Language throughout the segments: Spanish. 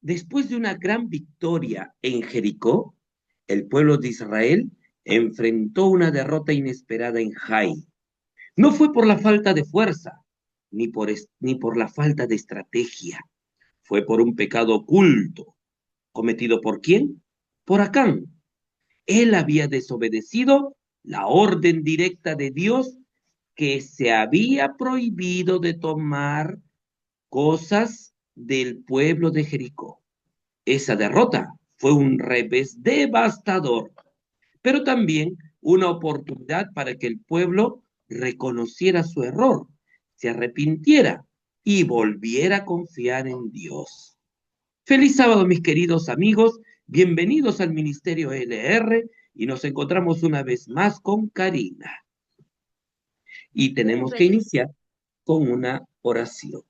Después de una gran victoria en Jericó, el pueblo de Israel enfrentó una derrota inesperada en Jai. No fue por la falta de fuerza, ni por la falta de estrategia. Fue por un pecado oculto. ¿Cometido por quién? Por Acán. Él había desobedecido la orden directa de Dios que se había prohibido de tomar cosas del pueblo de Jericó. Esa derrota fue un revés devastador, pero también una oportunidad para que el pueblo reconociera su error, se arrepintiera y volviera a confiar en Dios. Feliz sábado, mis queridos amigos. Bienvenidos al Ministerio LR y nos encontramos una vez más con Karina. Y Un tenemos que feliz, iniciar con una oración.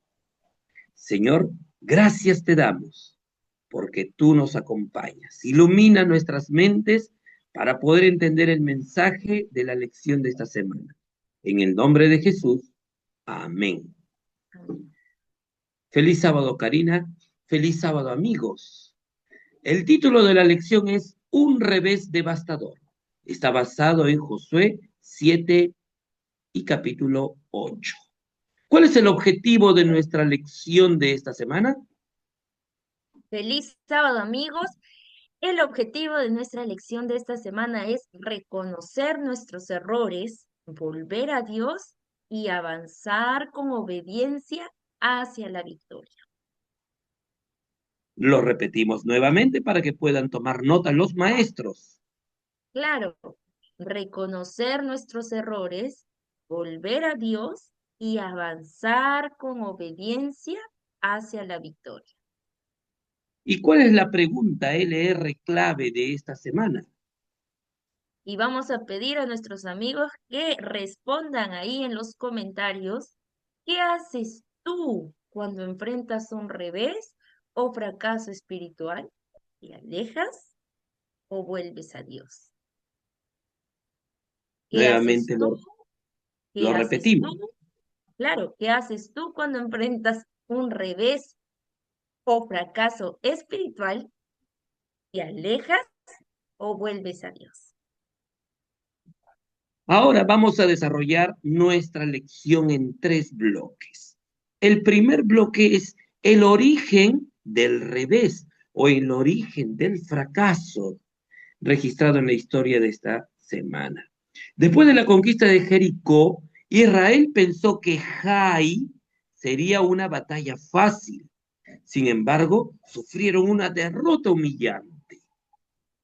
Señor, gracias te damos porque tú nos acompañas. Ilumina nuestras mentes para poder entender el mensaje de la lección de esta semana. En el nombre de Jesús, amén. amén. Feliz sábado, Karina. Feliz sábado, amigos. El título de la lección es Un revés devastador. Está basado en Josué 7 y capítulo 8. ¿Cuál es el objetivo de nuestra lección de esta semana? Feliz sábado, amigos. El objetivo de nuestra lección de esta semana es reconocer nuestros errores, volver a Dios y avanzar con obediencia hacia la victoria. Lo repetimos nuevamente para que puedan tomar nota los maestros. Claro, reconocer nuestros errores, volver a Dios y avanzar con obediencia hacia la victoria. ¿Y cuál es la pregunta LR clave de esta semana? Y vamos a pedir a nuestros amigos que respondan ahí en los comentarios, ¿qué haces tú cuando enfrentas un revés o fracaso espiritual? ¿Te alejas o vuelves a Dios? ¿Qué haces Nuevamente tú? ¿Qué lo haces tú? repetimos. Claro, ¿qué haces tú cuando enfrentas un revés o fracaso espiritual? ¿Te alejas o vuelves a Dios? Ahora vamos a desarrollar nuestra lección en tres bloques. El primer bloque es el origen del revés o el origen del fracaso registrado en la historia de esta semana. Después de la conquista de Jericó, Israel pensó que Jai sería una batalla fácil. Sin embargo, sufrieron una derrota humillante,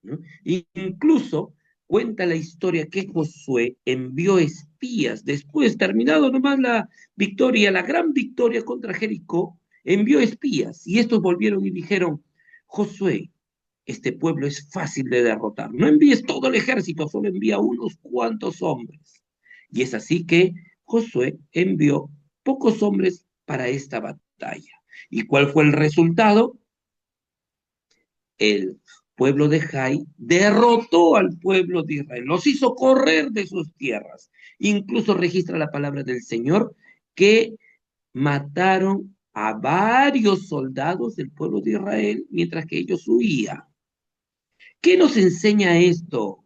¿no? Incluso cuenta la historia que Josué envió espías, después, terminado nomás la victoria, la gran victoria contra Jericó, envió espías y estos volvieron y dijeron, Josué, este pueblo es fácil de derrotar, no envíes todo el ejército, solo envía unos cuantos hombres. Y es así que Josué envió pocos hombres para esta batalla. ¿Y cuál fue el resultado? El pueblo de Jai derrotó al pueblo de Israel, los hizo correr de sus tierras. Incluso registra la palabra del Señor que mataron a varios soldados del pueblo de Israel mientras que ellos huían. ¿Qué nos enseña esto?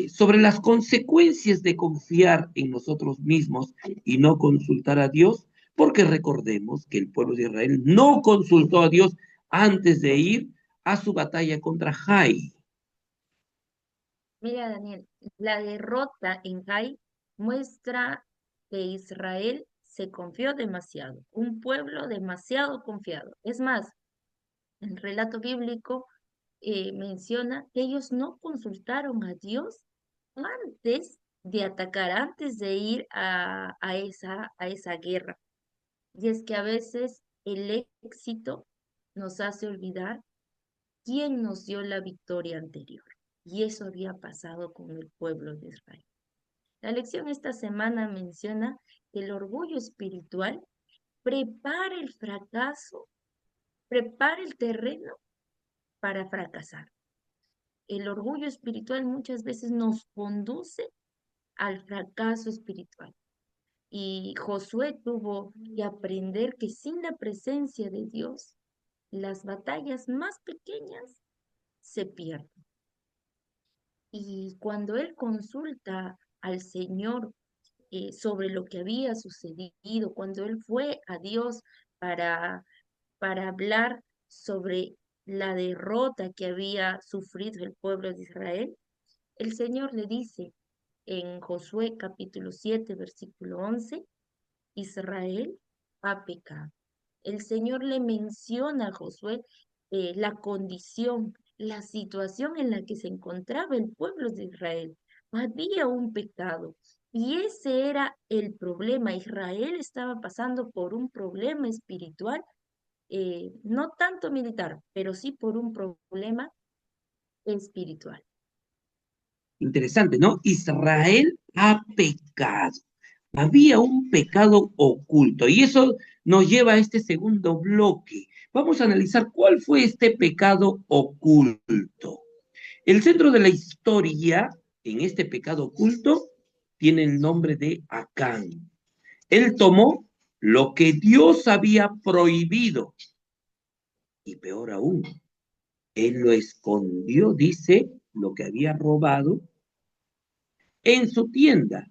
Sobre las consecuencias de confiar en nosotros mismos y no consultar a Dios, porque recordemos que el pueblo de Israel no consultó a Dios antes de ir a su batalla contra Jai. Mira, Daniel, la derrota en Jai muestra que Israel se confió demasiado, un pueblo demasiado confiado. Es más, el relato bíblico menciona que ellos no consultaron a Dios antes de atacar, antes de ir a esa guerra. Y es que a veces el éxito nos hace olvidar quién nos dio la victoria anterior. Y eso había pasado con el pueblo de Israel. La lección esta semana menciona que el orgullo espiritual prepara el fracaso, prepara el terreno para fracasar. El orgullo espiritual muchas veces nos conduce al fracaso espiritual. Y Josué tuvo que aprender que sin la presencia de Dios, las batallas más pequeñas se pierden. Y cuando él consulta al Señor sobre lo que había sucedido, cuando él fue a Dios para, para hablar sobre la derrota que había sufrido el pueblo de Israel, el Señor le dice en Josué capítulo 7, versículo 11, Israel ha pecado. El Señor le menciona a Josué la condición, la situación en la que se encontraba el pueblo de Israel. Había un pecado y ese era el problema. Israel estaba pasando por un problema espiritual, no tanto militar, pero sí por un problema espiritual. Interesante, ¿no? Israel ha pecado. Había un pecado oculto y eso nos lleva a este segundo bloque. Vamos a analizar cuál fue este pecado oculto. El centro de la historia en este pecado oculto tiene el nombre de Acán. Él tomó lo que Dios había prohibido y peor aún, él lo escondió, dice, lo que había robado en su tienda.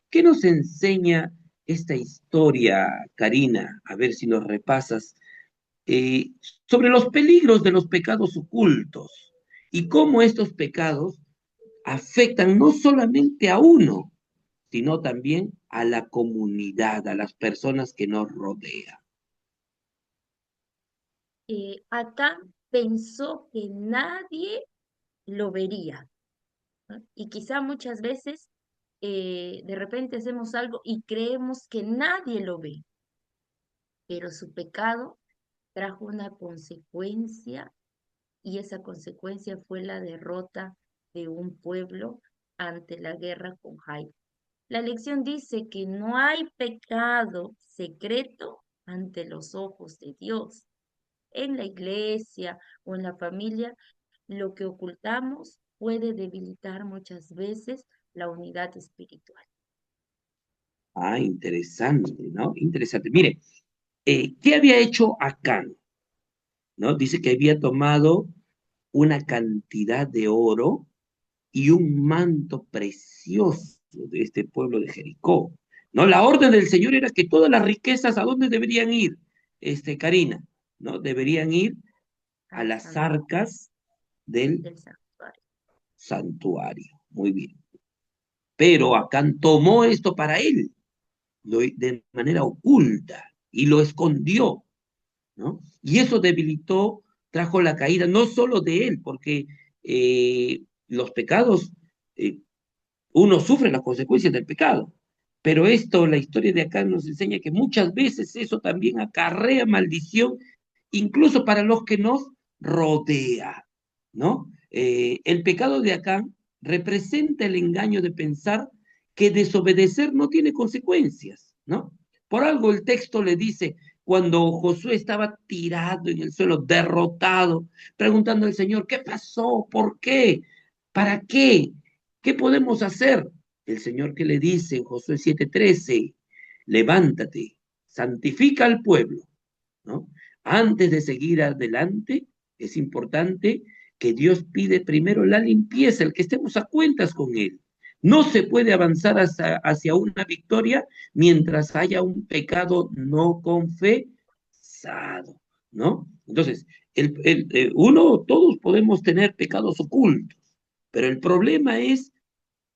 ¿Qué nos enseña esta historia, Karina? A ver si nos repasas eh, sobre los peligros de los pecados ocultos y cómo estos pecados afectan no solamente a uno, sino también a la comunidad, a las personas que nos rodean. Acá pensó que nadie lo vería, ¿no? Y quizá muchas veces de repente hacemos algo y creemos que nadie lo ve, pero su pecado trajo una consecuencia y esa consecuencia fue la derrota de un pueblo ante la guerra con Jai. La lección dice que no hay pecado secreto ante los ojos de Dios. En la iglesia o en la familia, lo que ocultamos puede debilitar muchas veces la unidad espiritual. Ah, interesante, ¿no? Interesante. Mire, ¿qué había hecho Acán? ¿No? Dice que había tomado una cantidad de oro y un manto precioso de este pueblo de Jericó. ¿No? La orden del Señor era que todas las riquezas, ¿a dónde deberían ir? Karina, ¿no? Deberían ir a Al las arcas del del santuario. santuario. Muy bien. Pero Acán tomó esto para él, de manera oculta, y lo escondió, ¿no? Y eso debilitó, trajo la caída no solo de él, porque los pecados, eh, uno sufre las consecuencias del pecado, pero esto, la historia de acá nos enseña que muchas veces eso también acarrea maldición, incluso para los que nos rodea, ¿no? El pecado de Acán representa el engaño de pensar que desobedecer no tiene consecuencias, ¿no? Por algo el texto le dice, cuando Josué estaba tirado en el suelo, derrotado, preguntando al Señor, ¿qué pasó? ¿Por qué? ¿Para qué? ¿Qué podemos hacer? El Señor que le dice en Josué 7:13, levántate, santifica al pueblo, ¿no? Antes de seguir adelante, es importante que Dios pide primero la limpieza, el que estemos a cuentas con Él. No se puede avanzar hacia una victoria mientras haya un pecado no confesado, ¿no? Entonces, todos podemos tener pecados ocultos, pero el problema es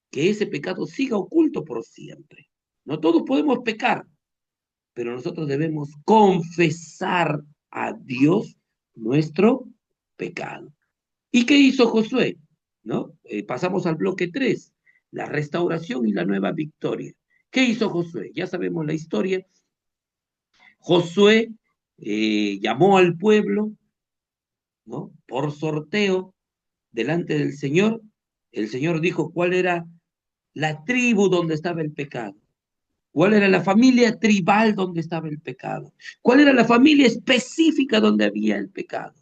que ese pecado siga oculto por siempre. No todos podemos pecar, pero nosotros debemos confesar a Dios nuestro pecado. ¿Y qué hizo Josué? ¿No? Pasamos al bloque 3, la restauración y la nueva victoria. ¿Qué hizo Josué? Ya sabemos la historia. Josué llamó al pueblo, ¿no? Por sorteo delante del Señor. El Señor dijo cuál era la tribu donde estaba el pecado. ¿Cuál era la familia tribal donde estaba el pecado? ¿Cuál era la familia específica donde había el pecado?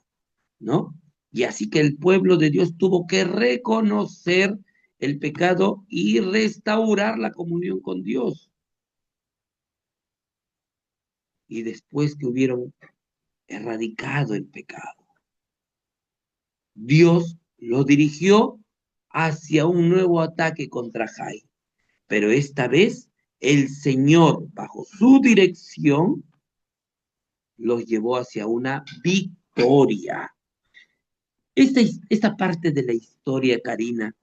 ¿No? Y así que el pueblo de Dios tuvo que reconocer el pecado y restaurar la comunión con Dios. Y después que hubieron erradicado el pecado. Dios lo dirigió hacia un nuevo ataque contra Jai, pero esta vez el Señor, bajo su dirección, los llevó hacia una victoria. Esta parte de la historia, Karina,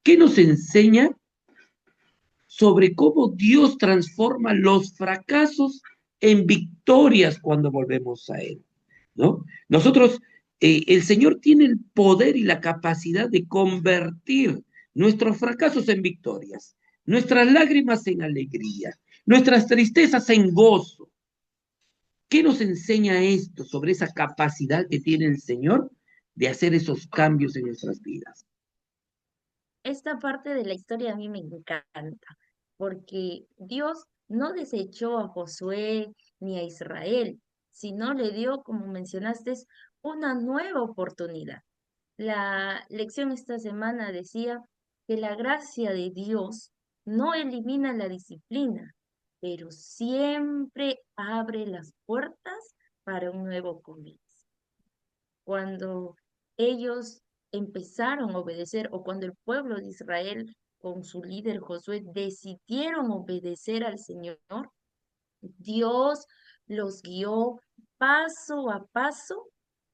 ¿qué nos enseña sobre cómo Dios transforma los fracasos en victorias cuando volvemos a Él? ¿No? Nosotros, el Señor tiene el poder y la capacidad de convertir nuestros fracasos en victorias, nuestras lágrimas en alegría, nuestras tristezas en gozo. ¿Qué nos enseña esto sobre esa capacidad que tiene el Señor de hacer esos cambios en nuestras vidas? Esta parte de la historia a mí me encanta, porque Dios no desechó a Josué ni a Israel, sino le dio, como mencionaste, una nueva oportunidad. La lección esta semana decía que la gracia de Dios no elimina la disciplina, pero siempre abre las puertas para un nuevo comienzo. Cuando ellos empezaron a obedecer o cuando el pueblo de Israel con su líder Josué decidieron obedecer al Señor, Dios los guió paso a paso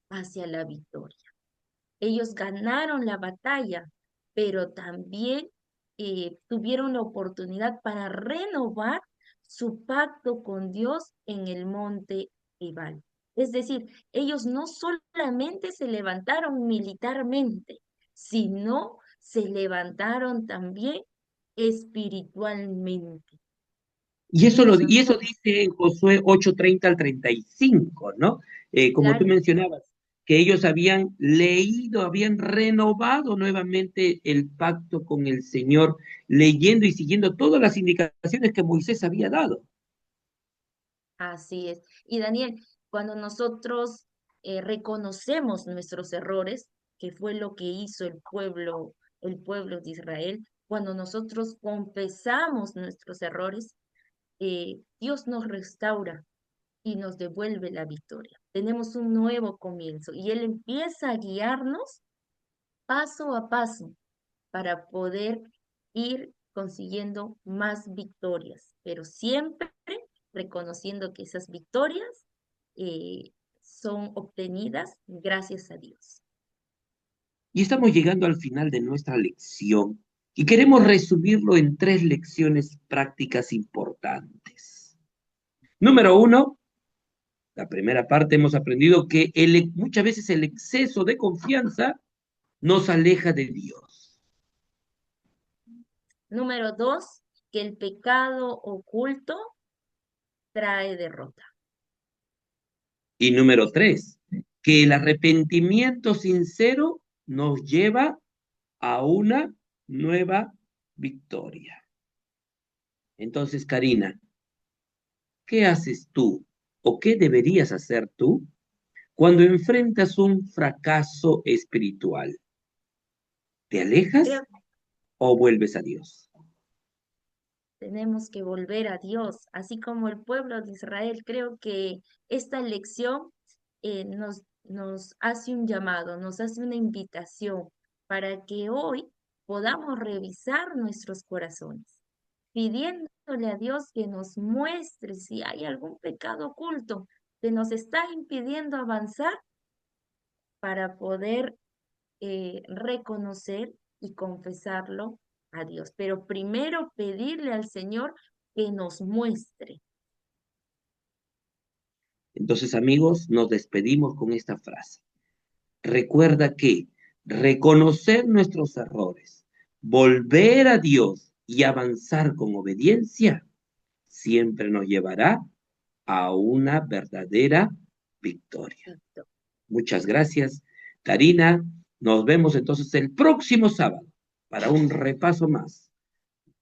hacia la victoria. Ellos ganaron la batalla, pero también tuvieron la oportunidad para renovar su pacto con Dios en el monte Ebal. Es decir, ellos no solamente se levantaron militarmente, sino se levantaron también espiritualmente. Queridos Y eso amigos, dice en Josué 8:30 al 35, ¿no? Como tú claro. mencionabas, que ellos habían leído, habían renovado nuevamente el pacto con el Señor, leyendo y siguiendo todas las indicaciones que Moisés había dado. Así es. Y Daniel, cuando nosotros reconocemos nuestros errores, que fue lo que hizo el pueblo de Israel, cuando nosotros confesamos nuestros errores, Dios nos restaura y nos devuelve la victoria. Tenemos un nuevo comienzo y Él empieza a guiarnos paso a paso para poder ir consiguiendo más victorias, pero siempre reconociendo que esas victorias son obtenidas gracias a Dios. Y estamos llegando al final de nuestra lección y queremos resumirlo en tres lecciones prácticas importantes. Número uno, la primera parte hemos aprendido que muchas veces el exceso de confianza nos aleja de Dios. Número dos, que el pecado oculto trae derrota. Y número tres, que el arrepentimiento sincero nos lleva a una nueva victoria. Entonces, Karina, ¿qué haces tú o qué deberías hacer tú cuando enfrentas un fracaso espiritual? ¿Te alejas Creo o vuelves a Dios? tenemos que volver a Dios, así como el pueblo de Israel. Creo que esta lección nos hace un llamado, nos hace una invitación para que hoy podamos revisar nuestros corazones, pidiéndole a Dios que nos muestre si hay algún pecado oculto que nos está impidiendo avanzar para poder reconocer y confesarlo a Dios. Pero primero pedirle al Señor que nos muestre. Entonces, amigos, nos despedimos con esta frase. Recuerda que reconocer nuestros errores, volver a Dios y avanzar con obediencia siempre nos llevará a una verdadera victoria. Muchas gracias, Karina. Nos vemos entonces el próximo sábado para un repaso más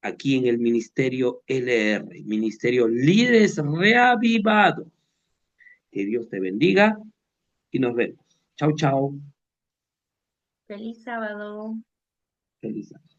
aquí en el Ministerio LR, Ministerio Líderes Reavivados. Que Dios te bendiga y nos vemos. Chao, chao. Feliz sábado. Feliz sábado.